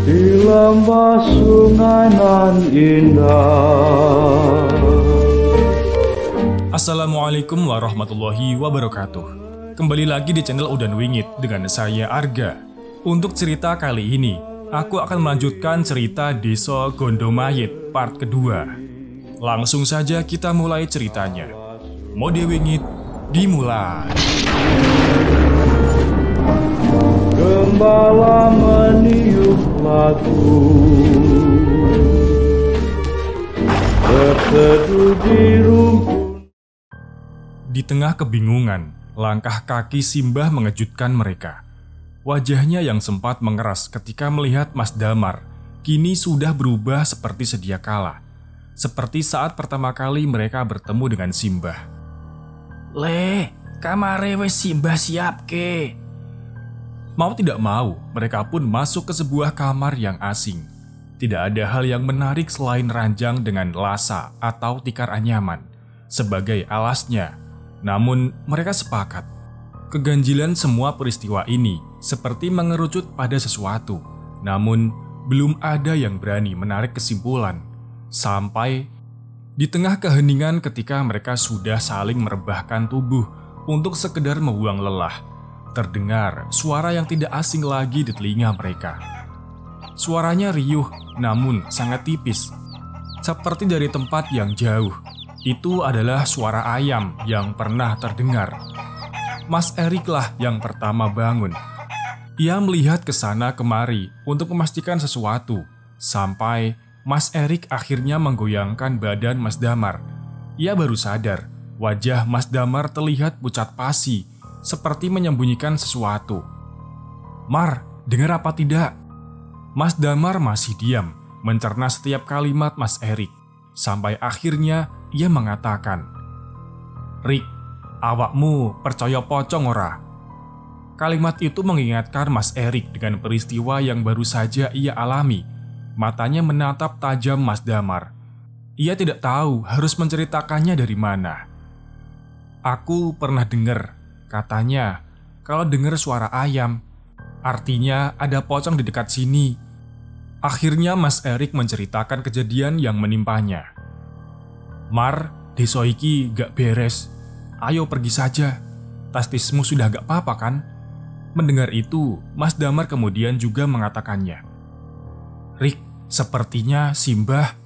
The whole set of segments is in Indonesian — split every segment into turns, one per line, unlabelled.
di lembah sungai nan indah.
Assalamualaikum warahmatullahi wabarakatuh. Kembali lagi di channel Udan Wingit dengan saya Arga. Untuk cerita kali ini, aku akan melanjutkan cerita Desa Gondomayit part kedua. Langsung saja kita mulai ceritanya. Mode Wingit dimulai.
Gembala meniup lagu, berteduh di rumput.
Di tengah kebingungan, langkah kaki Simbah mengejutkan mereka. Wajahnya yang sempat mengeras ketika melihat Mas Damar kini sudah berubah seperti sedia kala. Seperti saat pertama kali mereka bertemu dengan Simbah.
Le, kamare wis Simbah siap ke.
Mau tidak mau, mereka pun masuk ke sebuah kamar yang asing. Tidak ada hal yang menarik selain ranjang dengan lasa atau tikar anyaman sebagai alasnya. Namun, mereka sepakat. Keganjilan semua peristiwa ini seperti mengerucut pada sesuatu. Namun, belum ada yang berani menarik kesimpulan. Sampai di tengah keheningan ketika mereka sudah saling merebahkan tubuh untuk sekedar membuang lelah, terdengar suara yang tidak asing lagi di telinga mereka. Suaranya riuh namun sangat tipis, seperti dari tempat yang jauh. Itu adalah suara ayam yang pernah terdengar. Mas Erik lah yang pertama bangun. Ia melihat ke sana kemari untuk memastikan sesuatu, sampai Mas Erik akhirnya menggoyangkan badan Mas Damar. Ia baru sadar, wajah Mas Damar terlihat pucat pasi, seperti menyembunyikan sesuatu. "Mar, dengar apa tidak?" Mas Damar masih diam, mencerna setiap kalimat Mas Erik. Sampai akhirnya ia mengatakan, "Rik, awakmu percaya pocong ora?" Kalimat itu mengingatkan Mas Erik dengan peristiwa yang baru saja ia alami. Matanya menatap tajam Mas Damar. Ia tidak tahu harus menceritakannya dari mana. "Aku pernah dengar, katanya, kalau dengar suara ayam, artinya ada pocong di dekat sini." Akhirnya Mas Erik menceritakan kejadian yang menimpanya. "Mar, desa iki gak beres. Ayo pergi saja. Tastismu sudah gak apa-apa kan?" Mendengar itu, Mas Damar kemudian juga mengatakannya. "Rik, sepertinya Simbah..."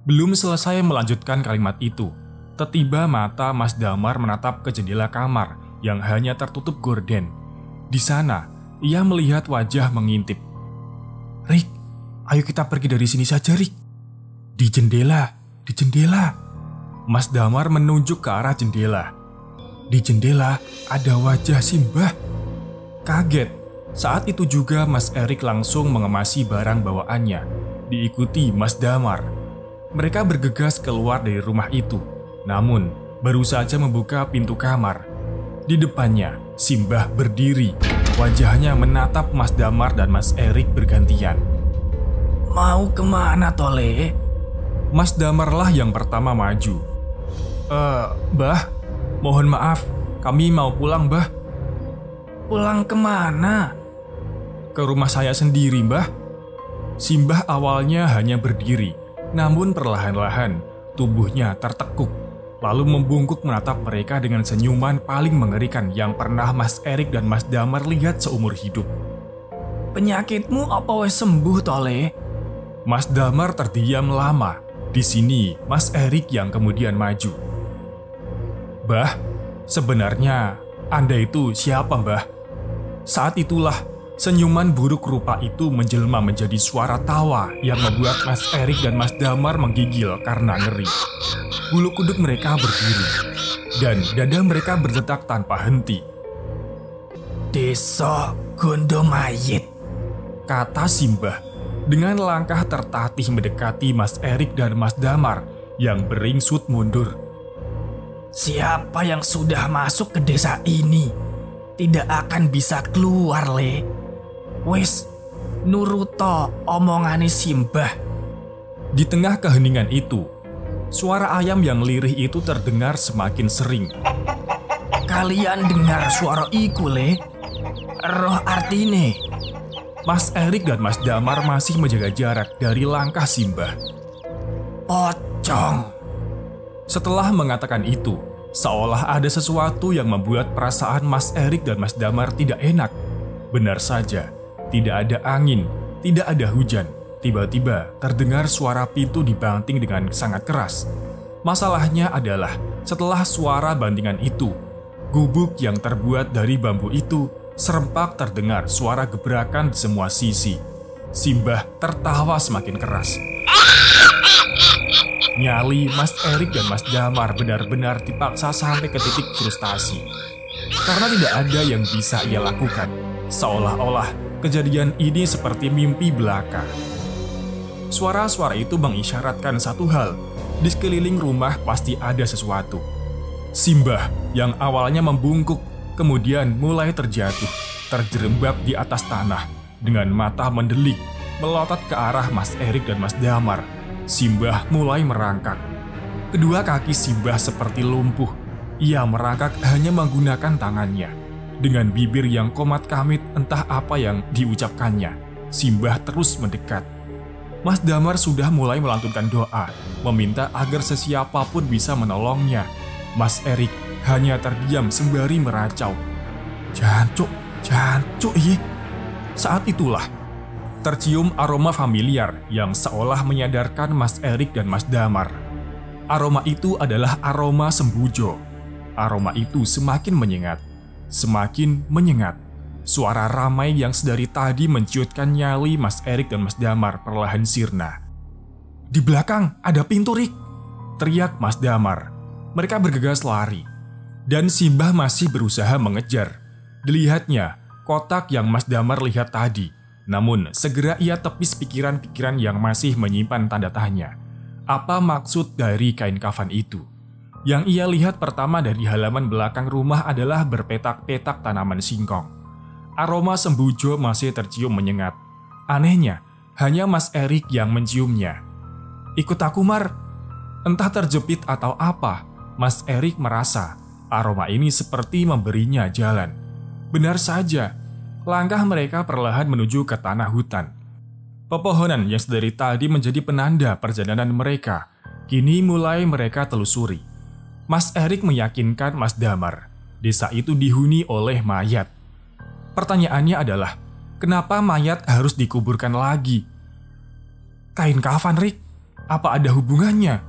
Belum selesai melanjutkan kalimat itu, tiba-tiba mata Mas Damar menatap ke jendela kamar yang hanya tertutup gorden. Di sana, ia melihat wajah mengintip. "Rik, ayo kita pergi dari sini saja, Rik." Di jendela. Mas Damar menunjuk ke arah jendela. Di jendela ada wajah Simbah. Kaget. Saat itu juga Mas Erik langsung mengemasi barang bawaannya, diikuti Mas Damar. Mereka bergegas keluar dari rumah itu. Namun, baru saja membuka pintu kamar. Di depannya, Simbah berdiri. Wajahnya menatap Mas Damar dan Mas Erik bergantian.
Mau kemana tole?
Mas Damarlah yang pertama maju. Mbah, mohon maaf, kami mau pulang, Mbah."
Pulang kemana?
"Ke rumah saya sendiri, Mbah." Simbah awalnya hanya berdiri, namun perlahan-lahan tubuhnya tertekuk, lalu membungkuk menatap mereka dengan senyuman paling mengerikan yang pernah Mas Erik dan Mas Damar lihat seumur hidup.
"Penyakitmu apa wes sembuh tole?"
Mas Damar terdiam lama. Di sini Mas Erik yang kemudian maju. "Mbah, sebenarnya Anda itu siapa, Mbah?" Saat itulah senyuman buruk rupa itu menjelma menjadi suara tawa yang membuat Mas Erik dan Mas Damar menggigil karena ngeri. Bulu kuduk mereka berdiri dan dada mereka berdetak tanpa henti.
"Desa Gondomayit,"
kata Simbah dengan langkah tertatih mendekati Mas Erik dan Mas Damar yang beringsut mundur.
"Siapa yang sudah masuk ke desa ini tidak akan bisa keluar, Le. Wis, nuruto omongane Simbah."
Di tengah keheningan itu, suara ayam yang lirih itu terdengar semakin sering.
"Kalian dengar suara iku, Le? Roh artine?"
Mas Erik dan Mas Damar masih menjaga jarak dari langkah Simbah.
Pocong.
Setelah mengatakan itu, seolah ada sesuatu yang membuat perasaan Mas Erik dan Mas Damar tidak enak. Benar saja, tidak ada angin, tidak ada hujan. Tiba-tiba terdengar suara pintu dibanting dengan sangat keras. Masalahnya adalah setelah suara bantingan itu, gubuk yang terbuat dari bambu itu serempak terdengar suara gebrakan di semua sisi. Simbah tertawa semakin keras. Nyali Mas Erik dan Mas Damar benar-benar dipaksa sampai ke titik frustasi. Karena tidak ada yang bisa ia lakukan. Seolah-olah kejadian ini seperti mimpi belaka. Suara-suara itu mengisyaratkan satu hal. Di sekeliling rumah pasti ada sesuatu. Simbah yang awalnya membungkuk, kemudian mulai terjatuh, terjerembab di atas tanah, dengan mata mendelik, melotot ke arah Mas Erik dan Mas Damar. Simbah mulai merangkak. Kedua kaki Simbah seperti lumpuh. Ia merangkak hanya menggunakan tangannya. Dengan bibir yang komat kamit entah apa yang diucapkannya, Simbah terus mendekat. Mas Damar sudah mulai melantunkan doa, meminta agar sesiapapun bisa menolongnya. Mas Erik hanya terdiam sembari meracau. Jancuk, ih. Saat itulah tercium aroma familiar yang seolah menyadarkan Mas Erik dan Mas Damar. Aroma itu adalah aroma sembujo. Aroma itu semakin menyengat, semakin menyengat. Suara ramai yang sedari tadi menciutkan nyali Mas Erik dan Mas Damar perlahan sirna. Di belakang ada pintu, Rik, teriak Mas Damar. Mereka bergegas lari. Dan Simbah masih berusaha mengejar. Dilihatnya kotak yang Mas Damar lihat tadi. Namun segera ia tepis pikiran-pikiran yang masih menyimpan tanda tanya. Apa maksud dari kain kafan itu? Yang ia lihat pertama dari halaman belakang rumah adalah berpetak-petak tanaman singkong. Aroma sembujo masih tercium menyengat. Anehnya, hanya Mas Erik yang menciumnya. Ikut aku, Mar. Entah terjepit atau apa, Mas Erik merasa aroma ini seperti memberinya jalan. Benar saja, langkah mereka perlahan menuju ke tanah hutan. Pepohonan yang sedari tadi menjadi penanda perjalanan mereka, kini mulai mereka telusuri. Mas Erik meyakinkan Mas Damar, desa itu dihuni oleh mayat. Pertanyaannya adalah, kenapa mayat harus dikuburkan lagi? Kain kafan, Rik, apa ada hubungannya?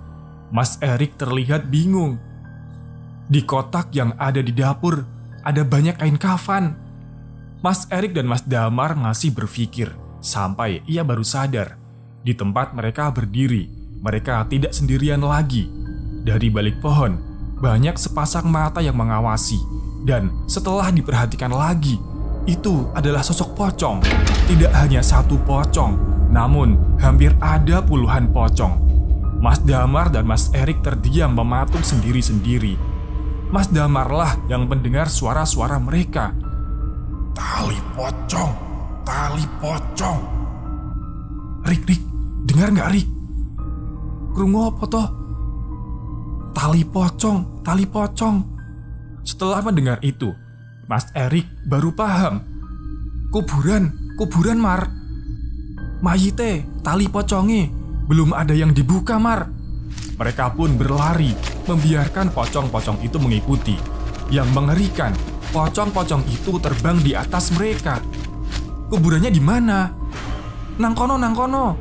Mas Erik terlihat bingung. Di kotak yang ada di dapur, ada banyak kain kafan. Mas Erik dan Mas Damar masih berpikir, sampai ia baru sadar. Di tempat mereka berdiri, mereka tidak sendirian lagi. Dari balik pohon, banyak sepasang mata yang mengawasi. Dan setelah diperhatikan lagi, itu adalah sosok pocong. Tidak hanya satu pocong, namun hampir ada puluhan pocong. Mas Damar dan Mas Erik terdiam mematung sendiri-sendiri. Mas Damarlah yang mendengar suara-suara mereka. Tali pocong, tali pocong. Rik, dengar nggak, Rik? Krungu apa toh? Tali pocong, tali pocong. Setelah mendengar itu, Mas Erik baru paham. Kuburan, Mar. Mayite, tali poconge, belum ada yang dibuka, Mar. Mereka pun berlari, membiarkan pocong-pocong itu mengikuti. Yang mengerikan, pocong-pocong itu terbang di atas mereka. Kuburannya di mana? Nangkono.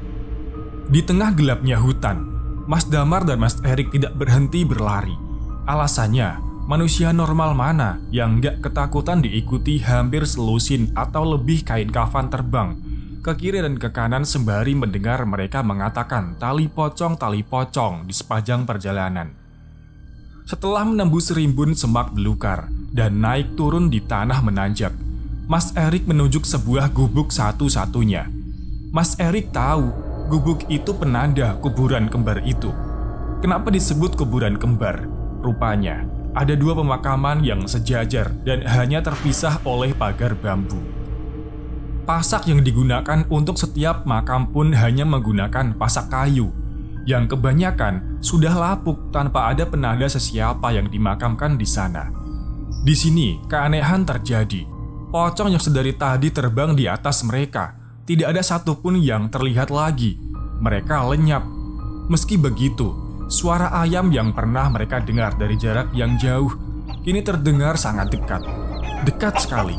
Di tengah gelapnya hutan, Mas Damar dan Mas Erik tidak berhenti berlari. Alasannya, manusia normal mana yang gak ketakutan diikuti hampir selusin atau lebih kain kafan terbang ke kiri dan ke kanan sembari mendengar mereka mengatakan tali pocong di sepanjang perjalanan. Setelah menembus rimbun semak belukar dan naik turun di tanah menanjak, Mas Erik menunjuk sebuah gubuk satu-satunya. Mas Erik tahu gubuk itu penanda kuburan kembar itu. Kenapa disebut kuburan kembar? Rupanya ada dua pemakaman yang sejajar dan hanya terpisah oleh pagar bambu. Pasak yang digunakan untuk setiap makam pun hanya menggunakan pasak kayu, yang kebanyakan sudah lapuk tanpa ada penanda sesiapa yang dimakamkan di sana. Di sini keanehan terjadi. Pocong yang sedari tadi terbang di atas mereka, tidak ada satupun yang terlihat lagi. Mereka lenyap. Meski begitu, suara ayam yang pernah mereka dengar dari jarak yang jauh kini terdengar sangat dekat. Dekat sekali.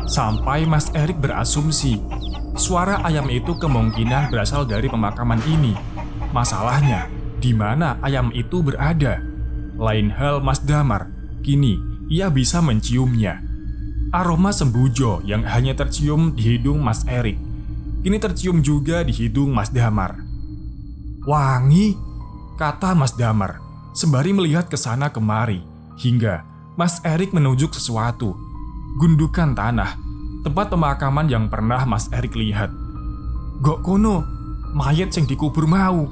Sampai Mas Erik berasumsi suara ayam itu kemungkinan berasal dari pemakaman ini. Masalahnya, di mana ayam itu berada? Lain hal Mas Damar, kini ia bisa menciumnya. Aroma sembujo yang hanya tercium di hidung Mas Erik kini tercium juga di hidung Mas Damar. Wangi, kata Mas Damar sembari melihat ke sana kemari, hingga Mas Erik menunjuk sesuatu. Gundukan tanah, tempat pemakaman yang pernah Mas Erik lihat. Gok kono, mayat yang dikubur mau.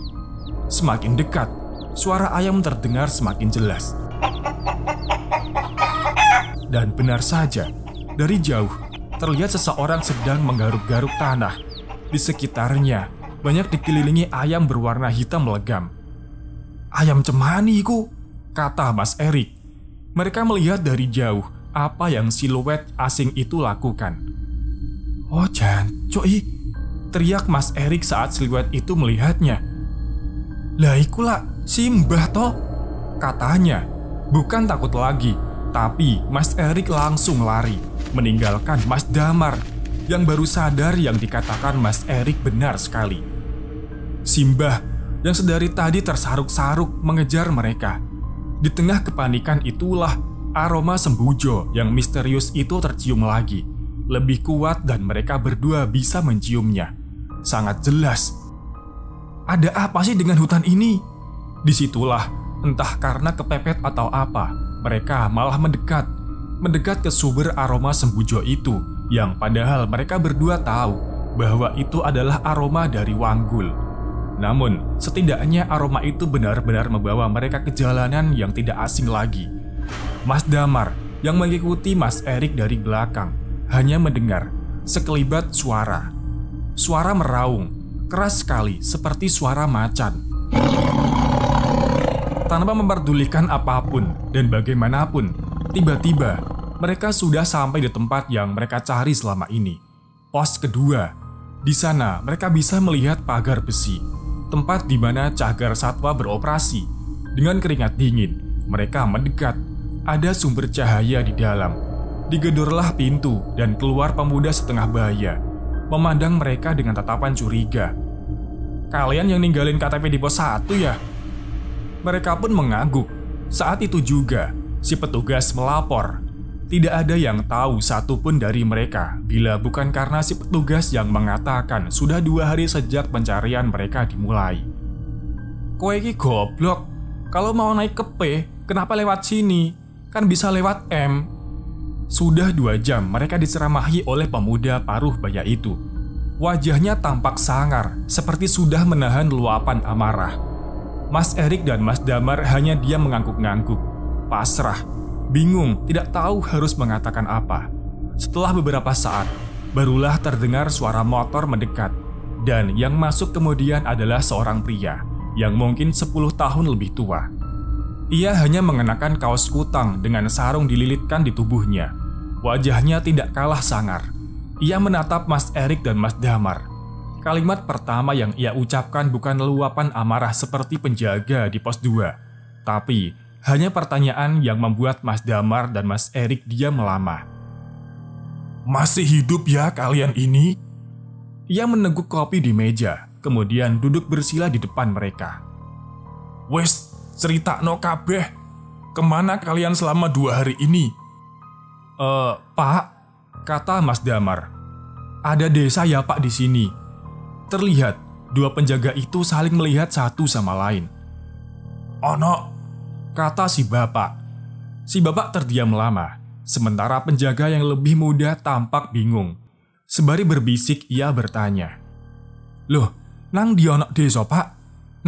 Semakin dekat, suara ayam terdengar semakin jelas. Dan benar saja, dari jauh terlihat seseorang sedang menggaruk-garuk tanah. Di sekitarnya banyak dikelilingi ayam berwarna hitam legam. Ayam cemani ku, kata Mas Erik. Mereka melihat dari jauh apa yang siluet asing itu lakukan. Oh jancuk ih, teriak Mas Erik saat siluet itu melihatnya. Lah ikulah Simbah toh, katanya. Bukan takut lagi, tapi Mas Erik langsung lari, meninggalkan Mas Damar yang baru sadar yang dikatakan Mas Erik benar sekali. Simbah yang sedari tadi tersaruk-saruk mengejar mereka. Di tengah kepanikan itulah aroma sembujo yang misterius itu tercium lagi. Lebih kuat dan mereka berdua bisa menciumnya. Sangat jelas. Ada apa sih dengan hutan ini? Disitulah, entah karena kepepet atau apa, mereka malah mendekat ke sumber aroma sembujo itu, yang padahal mereka berdua tahu bahwa itu adalah aroma dari Wanggul. Namun, setidaknya aroma itu benar-benar membawa mereka ke jalanan yang tidak asing lagi. Mas Damar yang mengikuti Mas Erik dari belakang hanya mendengar sekelibat suara. Suara meraung, keras sekali seperti suara macan. Tanpa memperdulikan apapun dan bagaimanapun, tiba-tiba mereka sudah sampai di tempat yang mereka cari selama ini. Pos kedua. Di sana mereka bisa melihat pagar besi, tempat di mana cagar satwa beroperasi. Dengan keringat dingin, mereka mendekat. Ada sumber cahaya di dalam. Digedorlah pintu dan keluar pemuda setengah baya, memandang mereka dengan tatapan curiga. Kalian yang ninggalin KTP di pos 1 ya? Mereka pun mengangguk. Saat itu juga, si petugas melapor. Tidak ada yang tahu satupun dari mereka, bila bukan karena si petugas yang mengatakan sudah 2 hari sejak pencarian mereka dimulai. Kowe iki goblok, kalau mau naik ke P, kenapa lewat sini? Kan bisa lewat M. Sudah 2 jam mereka diceramahi oleh pemuda paruh baya itu. Wajahnya tampak sangar, seperti sudah menahan luapan amarah. Mas Erik dan Mas Damar hanya diam mengangguk-ngangguk, pasrah, bingung, tidak tahu harus mengatakan apa. Setelah beberapa saat, barulah terdengar suara motor mendekat. Dan yang masuk kemudian adalah seorang pria yang mungkin 10 tahun lebih tua. Ia hanya mengenakan kaos kutang dengan sarung dililitkan di tubuhnya. Wajahnya tidak kalah sangar. Ia menatap Mas Erik dan Mas Damar. Kalimat pertama yang ia ucapkan bukan luapan amarah seperti penjaga di pos 2, tapi hanya pertanyaan yang membuat Mas Damar dan Mas Erik diam lama. Masih hidup ya kalian ini? Ia meneguk kopi di meja, kemudian duduk bersila di depan mereka. Wes, ceritakno kabeh. Kemana kalian selama 2 hari ini? Pak, kata Mas Damar. Ada desa ya Pak di sini. Terlihat 2 penjaga itu saling melihat satu sama lain. Ono, kata si bapak. Si bapak terdiam lama, sementara penjaga yang lebih muda tampak bingung. Sembari berbisik ia bertanya. Loh, nang di ono desa Pak?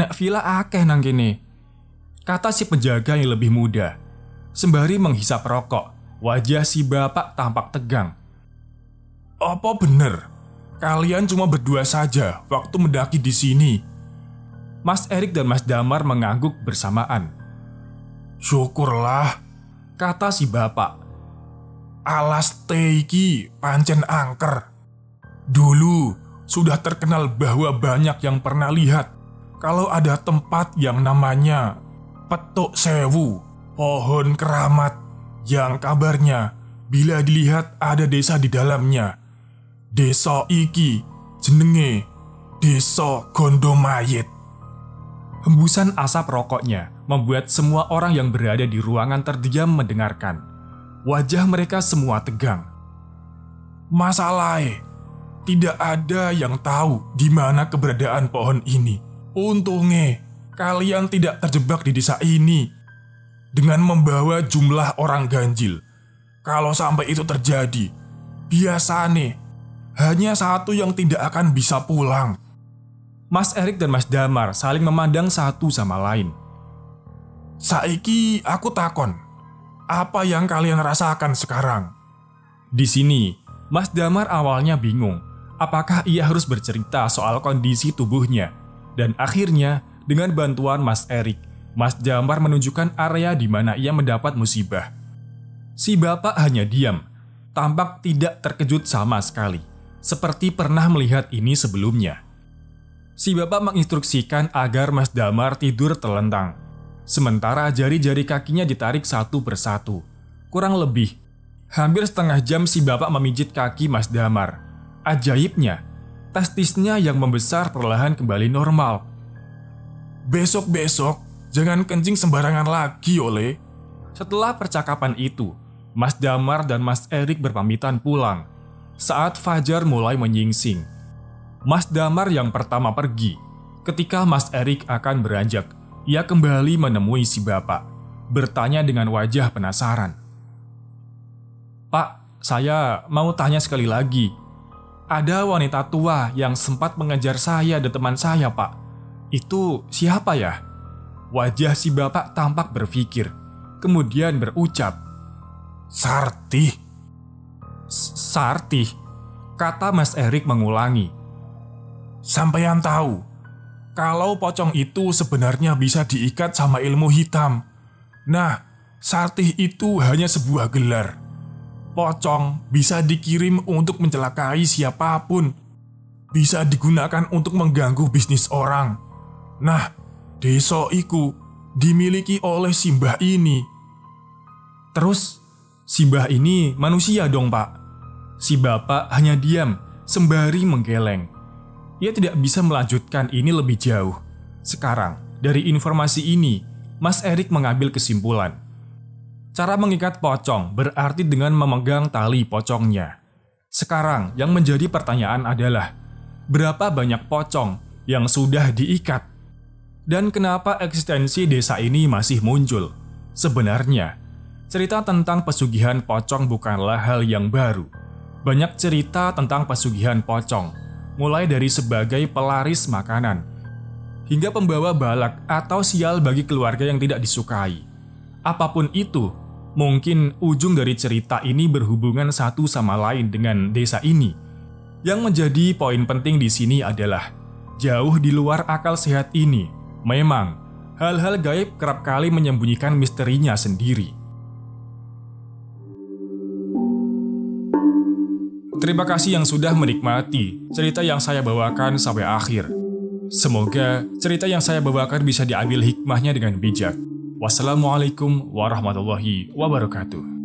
Nek villa akeh nang kene, kata si penjaga yang lebih muda. Sembari menghisap rokok, wajah si bapak tampak tegang. Apa bener? Kalian cuma berdua saja waktu mendaki di sini? Mas Erik dan Mas Damar mengangguk bersamaan. Syukurlah, kata si bapak.
alas teiki pancen angker. Dulu sudah terkenal bahwa banyak yang pernah lihat kalau ada tempat yang namanya Petuk Sewu, pohon keramat, yang kabarnya bila dilihat ada desa di dalamnya. Desa iki jenenge Desa Gondomayit.
Hembusan asap rokoknya membuat semua orang yang berada di ruangan terdiam mendengarkan. Wajah mereka semua tegang.
Masalahnya, tidak ada yang tahu di mana keberadaan pohon ini. Untungnya, kalian tidak terjebak di desa ini dengan membawa jumlah orang ganjil. Kalau sampai itu terjadi, biasanya hanya satu yang tidak akan bisa pulang.
Mas Erik dan Mas Damar saling memandang satu sama lain.
Saiki aku takon, apa yang kalian rasakan sekarang?
Di sini, Mas Damar awalnya bingung apakah ia harus bercerita soal kondisi tubuhnya. Dan akhirnya, dengan bantuan Mas Erik, Mas Damar menunjukkan area di mana ia mendapat musibah. Si bapak hanya diam, tampak tidak terkejut sama sekali, seperti pernah melihat ini sebelumnya. Si bapak menginstruksikan agar Mas Damar tidur telentang, sementara jari-jari kakinya ditarik satu persatu. Kurang lebih, hampir setengah jam si bapak memijit kaki Mas Damar. Ajaibnya, testisnya yang membesar perlahan kembali normal.
Besok-besok, jangan kencing sembarangan lagi, Ole.
Setelah percakapan itu, Mas Damar dan Mas Erik berpamitan pulang. Saat fajar mulai menyingsing, Mas Damar yang pertama pergi. Ketika Mas Erik akan beranjak, ia kembali menemui si bapak, bertanya dengan wajah penasaran. "Pak, saya mau tanya sekali lagi. Ada wanita tua yang sempat mengejar saya dan teman saya, Pak. Itu siapa ya?" Wajah si bapak tampak berpikir, kemudian berucap,
Sarti.
Sarti, kata Mas Erik mengulangi.
Sampeyan tahu, kalau pocong itu sebenarnya bisa diikat sama ilmu hitam. Nah, Sarti itu hanya sebuah gelar. Pocong bisa dikirim untuk mencelakai siapapun. Bisa digunakan untuk mengganggu bisnis orang. Nah, desa iku dimiliki oleh Simbah ini.
Terus, Simbah ini manusia dong, Pak? Si bapak hanya diam sembari menggeleng. Ia tidak bisa melanjutkan ini lebih jauh. Sekarang, dari informasi ini, Mas Erik mengambil kesimpulan. Cara mengikat pocong berarti dengan memegang tali pocongnya. Sekarang, yang menjadi pertanyaan adalah, berapa banyak pocong yang sudah diikat? Dan kenapa eksistensi desa ini masih muncul? Sebenarnya, cerita tentang pesugihan pocong bukanlah hal yang baru. Banyak cerita tentang pesugihan pocong, mulai dari sebagai pelaris makanan, hingga pembawa balak atau sial bagi keluarga yang tidak disukai. Apapun itu, mungkin ujung dari cerita ini berhubungan satu sama lain dengan desa ini. Yang menjadi poin penting di sini adalah, jauh di luar akal sehat ini, memang hal-hal gaib kerap kali menyembunyikan misterinya sendiri. Terima kasih yang sudah menikmati cerita yang saya bawakan sampai akhir. Semoga cerita yang saya bawakan bisa diambil hikmahnya dengan bijak. Wassalamualaikum warahmatullahi wabarakatuh.